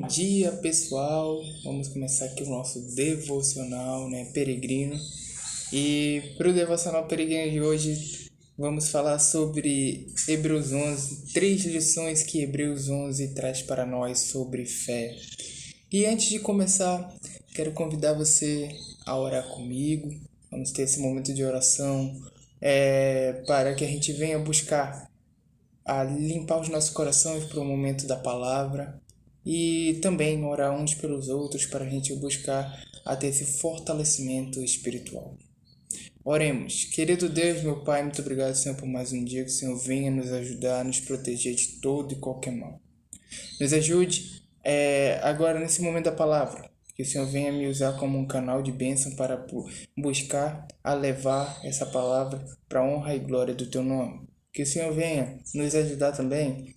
Bom dia, pessoal. Vamos começar aqui o nosso devocional, peregrino. E para o devocional peregrino de hoje, vamos falar sobre Hebreus 11, 3 lições que Hebreus 11 traz para nós sobre fé. E antes de começar, quero convidar você a orar comigo. Vamos ter esse momento de oração para que a gente venha buscar a limpar os nossos corações para o momento da palavra e também orar uns pelos outros para a gente buscar a ter esse fortalecimento espiritual. Oremos. Querido Deus, meu Pai, muito obrigado, Senhor, por mais um dia que o Senhor venha nos ajudar, nos proteger de todo e qualquer mal. Nos ajude agora nesse momento da palavra, que o Senhor venha me usar como um canal de bênção para buscar a levar essa palavra para a honra e glória do Teu nome. Que o Senhor venha nos ajudar também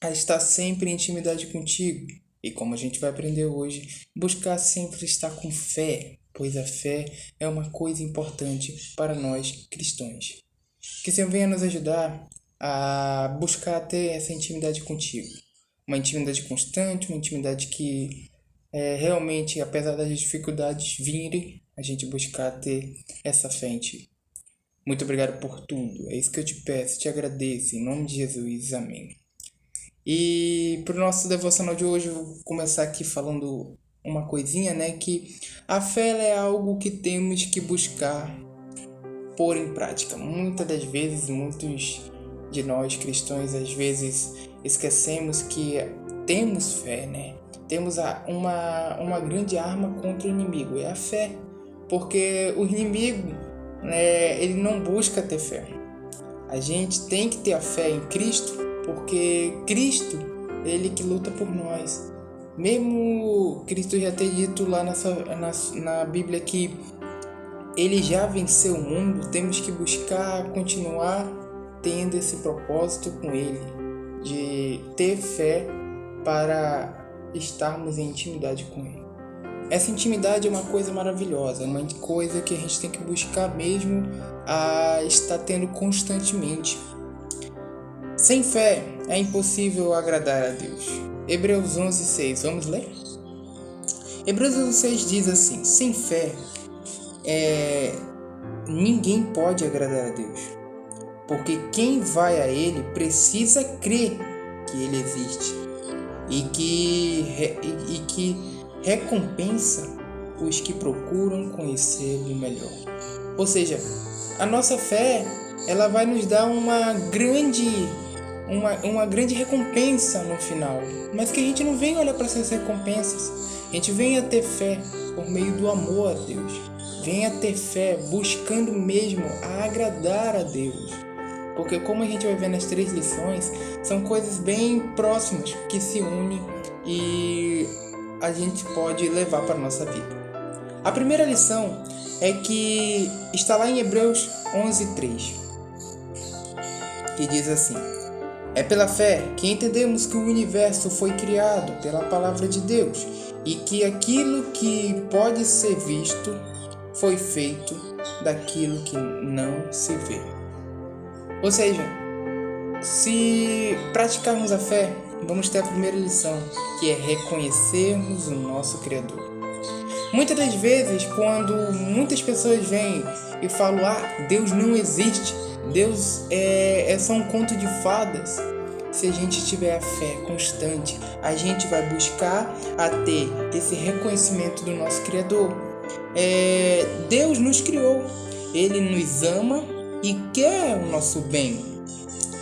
a estar sempre em intimidade contigo. E como a gente vai aprender hoje, buscar sempre estar com fé, pois a fé é uma coisa importante para nós cristãos. Que o Senhor venha nos ajudar a buscar ter essa intimidade contigo. Uma intimidade constante, uma intimidade que realmente, apesar das dificuldades virem, a gente buscar ter essa fé em ti. Muito obrigado por tudo. É isso que eu te peço, te agradeço. Em nome de Jesus. Amém. E para o nosso devocional de hoje, eu vou começar aqui falando uma coisinha, que a fé é algo que temos que buscar pôr em prática. Muitas das vezes, muitos de nós cristãos, às vezes, esquecemos que temos fé, Temos uma grande arma contra o inimigo, é a fé. Porque o inimigo, ele não busca ter fé. A gente tem que ter a fé em Cristo, porque Cristo, ele que luta por nós. Mesmo Cristo já ter dito lá na Bíblia que ele já venceu o mundo, temos que buscar continuar tendo esse propósito com ele, de ter fé para estarmos em intimidade com ele. Essa intimidade é uma coisa maravilhosa, é uma coisa que a gente tem que buscar mesmo a estar tendo constantemente. Sem fé é impossível agradar a Deus. Hebreus 11:6, vamos ler? Hebreus 11:6 diz assim: sem fé ninguém pode agradar a Deus, porque quem vai a Ele precisa crer que Ele existe e que recompensa os que procuram conhecê-lo melhor. Ou seja, a nossa fé, ela vai nos dar uma grande recompensa no final, mas que a gente não vem olhar para essas recompensas. A gente vem a ter fé por meio do amor a Deus, vem a ter fé buscando mesmo a agradar a Deus. Porque como a gente vai ver nas 3 lições, são coisas bem próximas que se unem e a gente pode levar para a nossa vida. A primeira lição é que está lá em Hebreus 11:3, que diz assim: é pela fé que entendemos que o universo foi criado pela palavra de Deus e que aquilo que pode ser visto foi feito daquilo que não se vê. Ou seja, se praticarmos a fé, vamos ter a primeira lição, que é reconhecermos o nosso Criador. Muitas das vezes, quando muitas pessoas vêm e falam: Deus não existe, Deus é só um conto de fadas. Se a gente tiver a fé constante, a gente vai buscar a ter esse reconhecimento do nosso Criador. Deus nos criou, Ele nos ama e quer o nosso bem.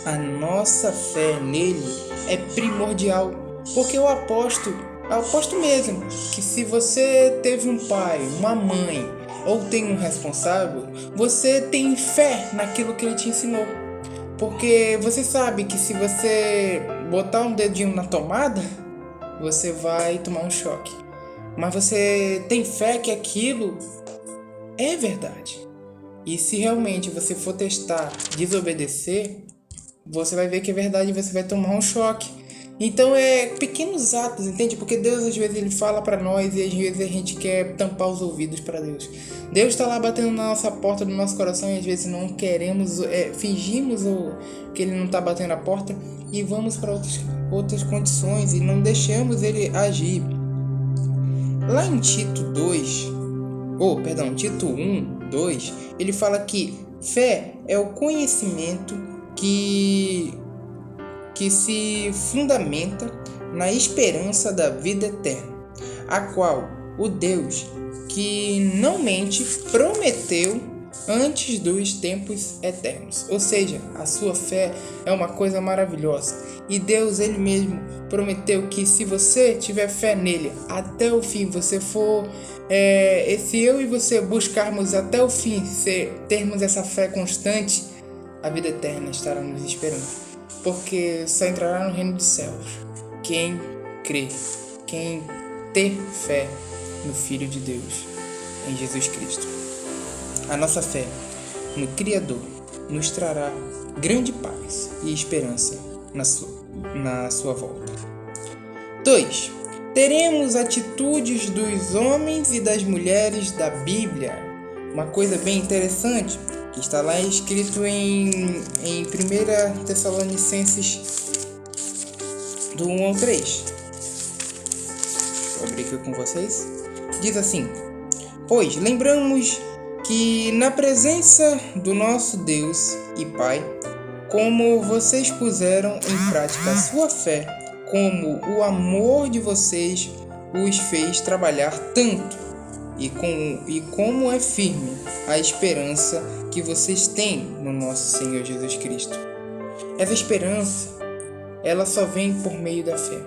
A nossa fé nele é primordial, porque eu aposto mesmo que se você teve um pai, uma mãe ou tem um responsável, você tem fé naquilo que ele te ensinou. Porque você sabe que se você botar um dedinho na tomada, você vai tomar um choque. Mas você tem fé que aquilo é verdade. E se realmente você for testar desobedecer, você vai ver que é verdade e você vai tomar um choque. Então é pequenos atos, entende? Porque Deus às vezes ele fala para nós e às vezes a gente quer tampar os ouvidos para Deus. Deus está lá batendo na nossa porta do nosso coração e às vezes não queremos, fingimos que ele não está batendo a porta e vamos para outras condições e não deixamos ele agir. Lá em Tito 1, 2, ele fala que fé é o conhecimento que se fundamenta na esperança da vida eterna, a qual o Deus que não mente prometeu antes dos tempos eternos. Ou seja, a sua fé é uma coisa maravilhosa. E Deus, ele mesmo, prometeu que se você tiver fé nele até o fim, se eu e você buscarmos até o fim, termos essa fé constante, a vida eterna estará nos esperando. Porque só entrará no reino dos céus quem crê, quem ter fé no Filho de Deus, em Jesus Cristo. A nossa fé no Criador nos trará grande paz e esperança na sua volta. 2. Teremos atitudes dos homens e das mulheres da Bíblia. Uma coisa bem interessante que está lá escrito em 1 Tessalonicenses do 1 ao 3. Vou abrir aqui com vocês. Diz assim: pois lembramos que na presença do nosso Deus e Pai, como vocês puseram em prática a sua fé, como o amor de vocês os fez trabalhar tanto, e como é firme a esperança que vocês têm no nosso Senhor Jesus Cristo. Essa esperança, ela só vem por meio da fé.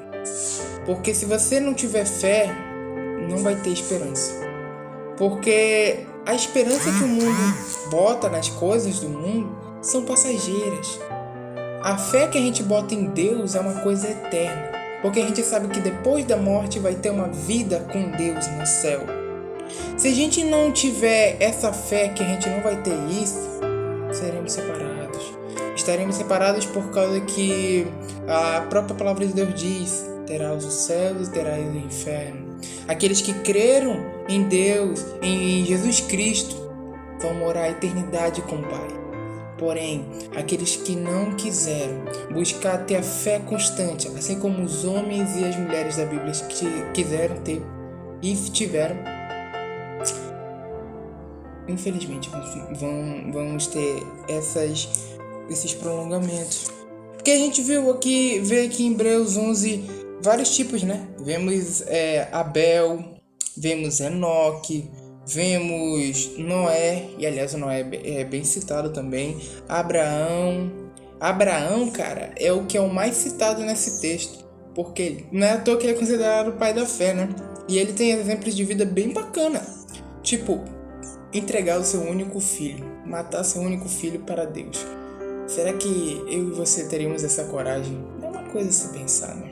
Porque se você não tiver fé, não vai ter esperança. Porque a esperança que o mundo bota nas coisas do mundo são passageiras. A fé que a gente bota em Deus é uma coisa eterna. Porque a gente sabe que depois da morte vai ter uma vida com Deus no céu. Se a gente não tiver essa fé que a gente não vai ter isso, seremos separados. Estaremos separados por causa que a própria palavra de Deus diz: terás os céus e terás o inferno. Aqueles que creram em Deus, em Jesus Cristo, vão morar a eternidade com o Pai. Porém, aqueles que não quiseram buscar ter a fé constante, assim como os homens e as mulheres da Bíblia que quiseram ter e tiveram, infelizmente vamos ter esses prolongamentos. Porque a gente vê aqui em Hebreus 11 vários tipos, né? Vemos Abel, vemos Enoque, vemos Noé, e aliás o Noé é bem citado também. Abraão, cara, é o que é o mais citado nesse texto, porque não é à toa que ele é considerado o pai da fé, né? E ele tem exemplos de vida bem bacana, tipo entregar o seu único filho, matar seu único filho para Deus. Será que eu e você teríamos essa coragem? É uma coisa a se pensar, né?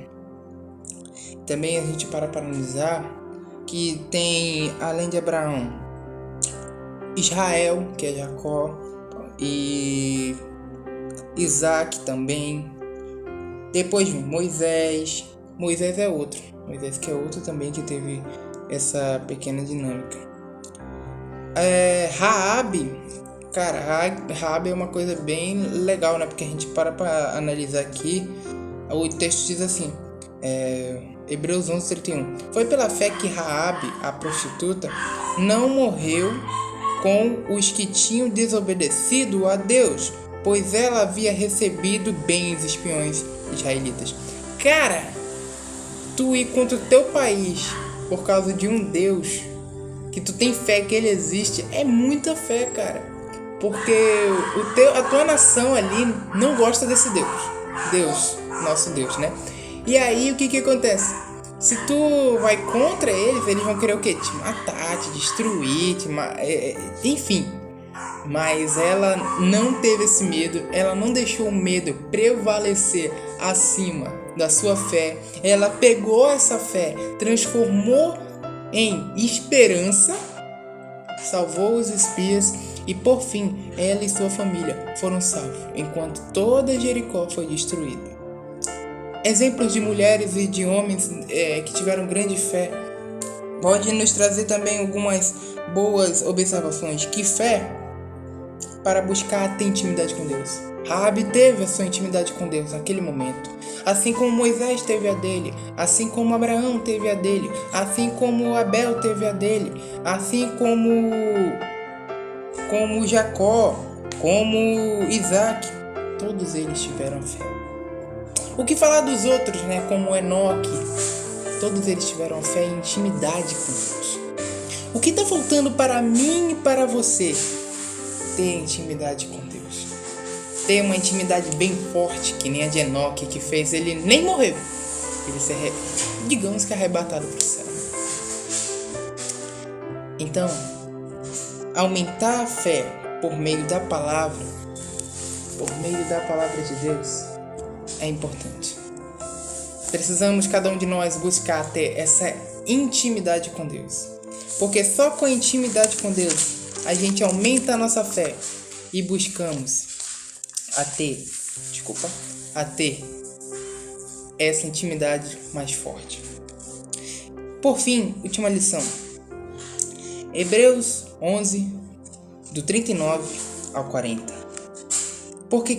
Também a gente para analisar que tem, além de Abraão, Israel, que é Jacó, e Isaac também. Depois vem Moisés. Moisés é outro. Moisés que é outro também que teve essa pequena dinâmica. Raabe, cara, Raabe é uma coisa bem legal, né? Porque a gente para analisar aqui, o texto diz assim, Hebreus 11:31. Foi pela fé que Raabe, a prostituta, não morreu com os que tinham desobedecido a Deus, pois ela havia recebido bem os espiões israelitas. Cara, tu ir contra o teu país por causa de um Deus que tu tem fé que ele existe, é muita fé, cara. Porque a tua nação ali não gosta desse Deus, nosso Deus, né? E aí o que acontece? Se tu vai contra eles vão querer o quê? Te matar, te destruir, enfim. Mas ela não teve esse medo, ela não deixou o medo prevalecer acima da sua fé. Ela pegou essa fé, transformou em esperança, salvou os espias e por fim ela e sua família foram salvos, enquanto toda Jericó foi destruída. exemplos de mulheres e de homens que tiveram grande fé, pode nos trazer também algumas boas observações. Que fé para buscar ter intimidade com Deus. Raabe teve a sua intimidade com Deus naquele momento, assim como Moisés teve a dele, assim como Abraão teve a dele, assim como Abel teve a dele, assim como Jacó, como Isaac, todos eles tiveram fé. O que falar dos outros, né? Como Enoque, todos eles tiveram fé e intimidade com Deus. O que está faltando para mim e para você? Ter intimidade com Deus. Ter uma intimidade bem forte, que nem a de Enoque, que fez ele nem morrer. Ele ser, digamos que arrebatado para o céu. Então, aumentar a fé por meio da palavra de Deus, é importante. Precisamos, cada um de nós, buscar ter essa intimidade com Deus. Porque só com a intimidade com Deus, a gente aumenta a nossa fé e buscamos a ter essa intimidade mais forte. Por fim, última lição. Hebreus 11, do 39 ao 40. Porque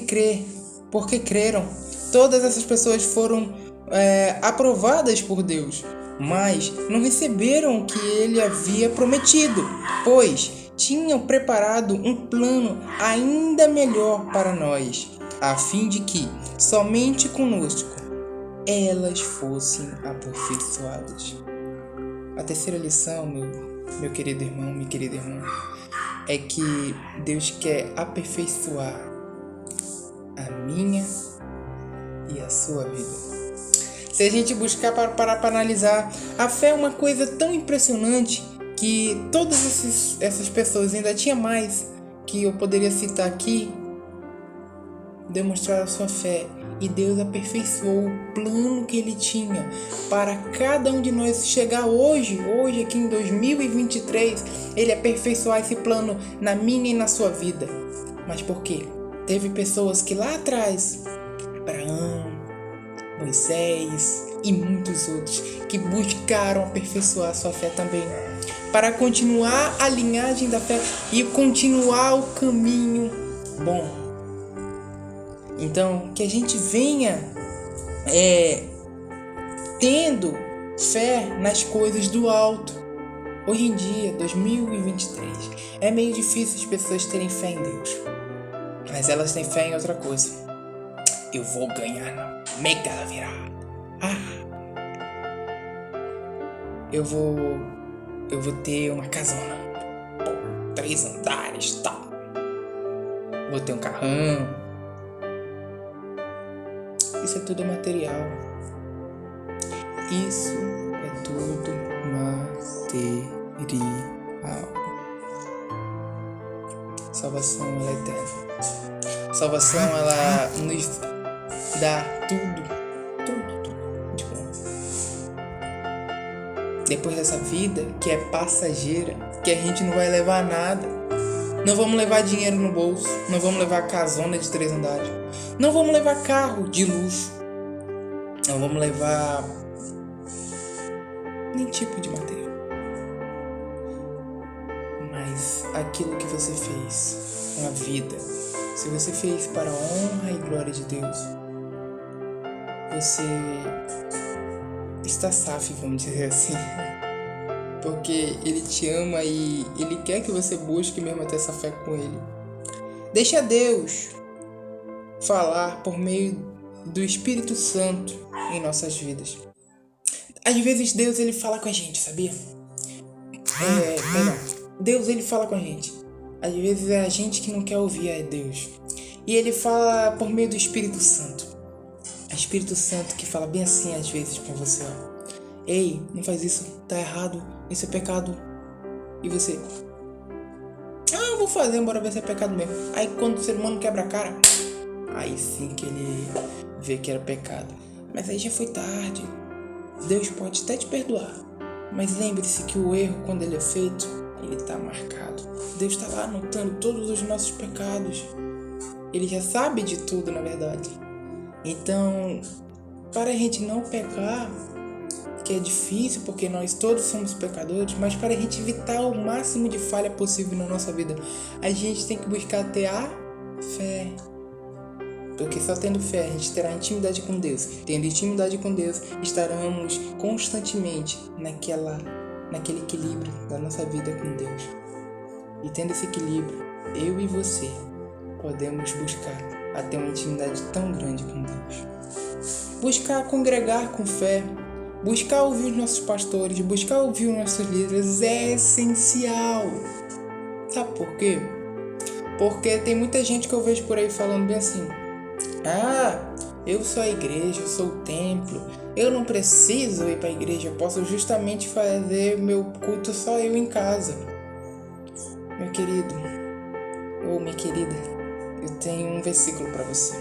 creram, todas essas pessoas foram aprovadas por Deus, mas não receberam o que ele havia prometido, pois tinham preparado um plano ainda melhor para nós, a fim de que somente conosco elas fossem aperfeiçoadas. A terceira lição, meu querido irmão, minha querida irmã, é que Deus quer aperfeiçoar a minha e a sua vida. Se a gente buscar parar para analisar, a fé é uma coisa tão impressionante que todas essas pessoas, ainda tinha mais que eu poderia citar aqui, demonstraram a sua fé. E Deus aperfeiçoou o plano que Ele tinha para cada um de nós chegar hoje aqui em 2023, Ele aperfeiçoar esse plano na minha e na sua vida. Mas por quê? Teve pessoas que lá atrás, Abraão, Moisés e muitos outros, que buscaram aperfeiçoar a sua fé também, para continuar a linhagem da fé e continuar o caminho bom. Então, que a gente venha tendo fé nas coisas do alto. Hoje em dia, 2023, é meio difícil as pessoas terem fé em Deus, mas elas têm fé em outra coisa. Eu vou ganhar na mega virada. Eu vou ter uma casona, 3 andares, tá? Vou ter um carrão. Isso é tudo material. Isso é tudo material. Salvação, ela é eterna. Salvação, ela nos dá tudo de bom. Depois dessa vida, que é passageira, que a gente não vai levar nada. Não vamos levar dinheiro no bolso. Não vamos levar casona de 3 andares. Não vamos levar carro de luxo. Não vamos levar nem tipo de material. Mas aquilo que você fez com a vida, se você fez para a honra e glória de Deus, você está safe, vamos dizer assim. Porque Ele te ama e Ele quer que você busque mesmo ter essa fé com Ele. Deixa Deus falar por meio do Espírito Santo em nossas vidas. Às vezes Deus, Ele fala com a gente, sabia? Deus, Ele fala com a gente. Às vezes é a gente que não quer ouvir, é Deus. E Ele fala por meio do Espírito Santo. É o Espírito Santo que fala bem assim às vezes com você, ó. Ei, não faz isso, tá errado, isso é pecado. E você? Eu vou fazer, bora ver se é pecado mesmo. Aí quando o ser humano quebra a cara, aí sim que ele vê que era pecado. Mas aí já foi tarde. Deus pode até te perdoar, mas lembre-se que o erro, quando ele é feito, ele está marcado. Deus está lá anotando todos os nossos pecados. Ele já sabe de tudo, na verdade. Então, para a gente não pecar, que é difícil porque nós todos somos pecadores, mas para a gente evitar o máximo de falha possível na nossa vida, a gente tem que buscar ter a fé. Porque só tendo fé a gente terá intimidade com Deus. Tendo intimidade com Deus, estaremos constantemente naquele equilíbrio da nossa vida com Deus. E tendo esse equilíbrio, eu e você podemos buscar a ter uma intimidade tão grande com Deus. Buscar congregar com fé, buscar ouvir os nossos pastores, buscar ouvir os nossos líderes é essencial. Sabe por quê? Porque tem muita gente que eu vejo por aí falando bem assim: eu sou a igreja, eu sou o templo, eu não preciso ir para a igreja, eu posso justamente fazer meu culto só eu em casa. Meu querido, ou minha querida, eu tenho um versículo para você.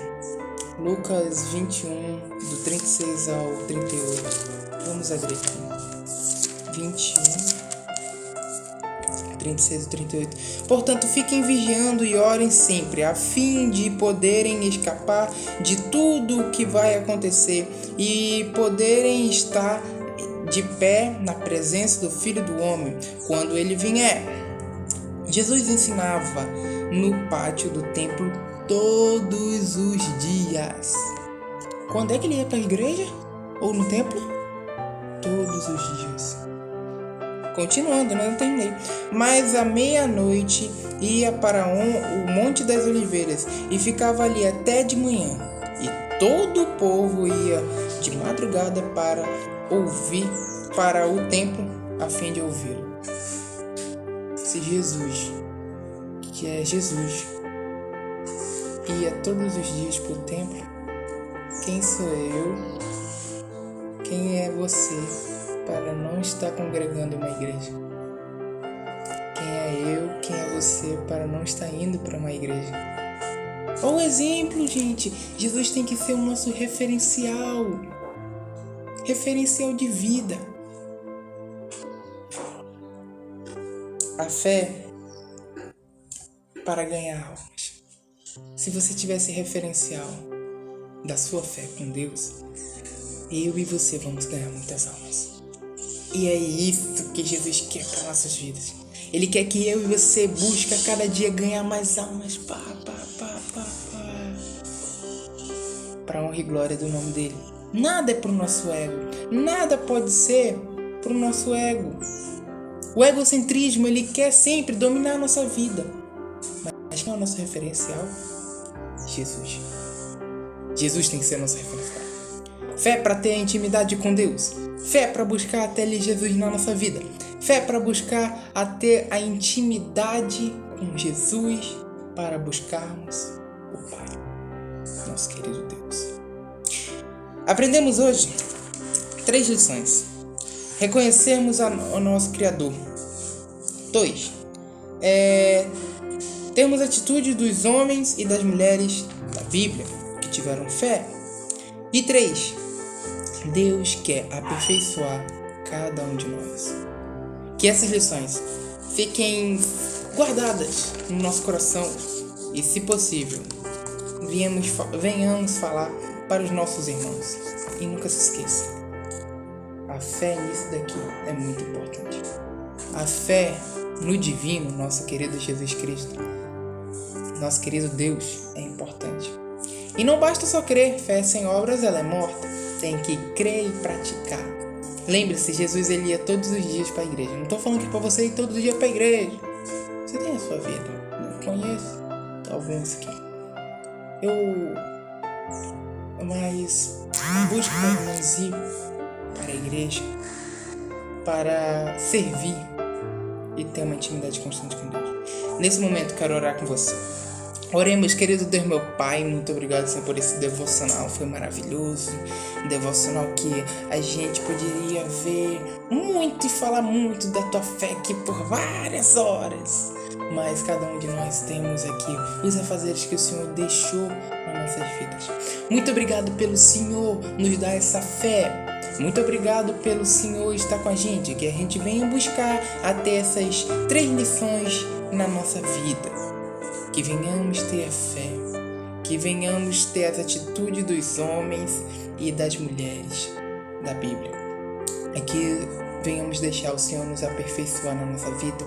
Lucas 21, do 36 ao 38. Vamos abrir aqui. 21, 36 e 38. Portanto, fiquem vigiando e orem sempre, a fim de poderem escapar de tudo o que vai acontecer e poderem estar de pé na presença do Filho do Homem quando ele vier. Jesus ensinava no pátio do templo todos os dias. Quando é que ele ia para a igreja? Ou no templo? Todos os dias. Continuando, não terminei. Mas à meia-noite ia para o Monte das Oliveiras e ficava ali até de manhã. E todo o povo ia de madrugada para o templo a fim de ouvi-lo. Se Jesus, que é Jesus, ia todos os dias para o templo, quem sou eu? Quem é você para não estar congregando em uma igreja? Quem é eu? Quem é você para não estar indo para uma igreja? Olha o exemplo, gente. Jesus tem que ser o nosso referencial. Referencial de vida. A fé para ganhar almas. Se você tivesse referencial da sua fé com Deus, eu e você vamos ganhar muitas almas. E é isso que Jesus quer para nossas vidas. Ele quer que eu e você busque a cada dia ganhar mais almas. Para honra e glória do nome dele. Nada é pro nosso ego. Nada pode ser pro nosso ego. O egocentrismo, ele quer sempre dominar a nossa vida. Mas quem é o nosso referencial? Jesus. Jesus tem que ser nosso referencial. Fé para ter a intimidade com Deus. Fé para buscar até Jesus na nossa vida. Fé para buscar a ter a intimidade com Jesus para buscarmos o Pai, nosso querido Deus. Aprendemos hoje 3 lições. Reconhecermos o nosso Criador. 2. Termos a atitude dos homens e das mulheres da Bíblia que tiveram fé. E 3. Deus quer aperfeiçoar cada um de nós. Que essas lições fiquem guardadas no nosso coração e, se possível, venhamos falar para os nossos irmãos. E nunca se esqueça, a fé nisso daqui é muito importante. A fé no divino, nosso querido Jesus Cristo, nosso querido Deus, é importante. E não basta só crer, fé sem obras ela é morta. Tem que crer e praticar. Lembre-se, Jesus ele ia todos os dias para a igreja. Não estou falando que para você ir todos os dias para a igreja. Você tem a sua vida. Eu conheço alguns aqui. Mas busco pelo menos ir para a igreja para servir e ter uma intimidade constante com Deus. Nesse momento quero orar com você. Oremos, querido Deus, meu Pai, muito obrigado, Senhor, por esse devocional, foi maravilhoso, um devocional que a gente poderia ver muito e falar muito da tua fé aqui por várias horas, mas cada um de nós temos aqui os afazeres que o Senhor deixou nas nossas vidas. Muito obrigado pelo Senhor nos dar essa fé, muito obrigado pelo Senhor estar com a gente, que a gente venha buscar até essas 3 lições na nossa vida. Que venhamos ter a fé, Que venhamos ter as atitudes dos homens e das mulheres da Bíblia. É que venhamos deixar o Senhor nos aperfeiçoar na nossa vida.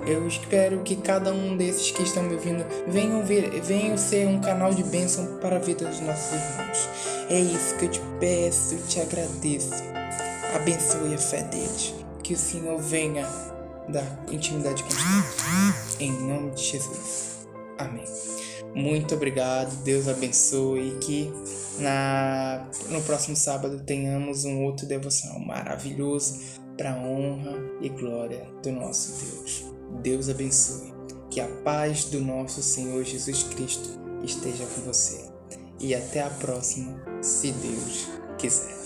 Eu espero que cada um desses que estão me ouvindo venham ser um canal de bênção para a vida dos nossos irmãos. É isso que eu te peço e te agradeço. Abençoe a fé deles. Que o Senhor venha dar intimidade constante. Em nome de Jesus. Amém. Muito obrigado. Deus abençoe. E que no próximo sábado tenhamos um outro devocional maravilhoso para a honra e glória do nosso Deus. Deus abençoe. Que a paz do nosso Senhor Jesus Cristo esteja com você. E até a próxima, se Deus quiser.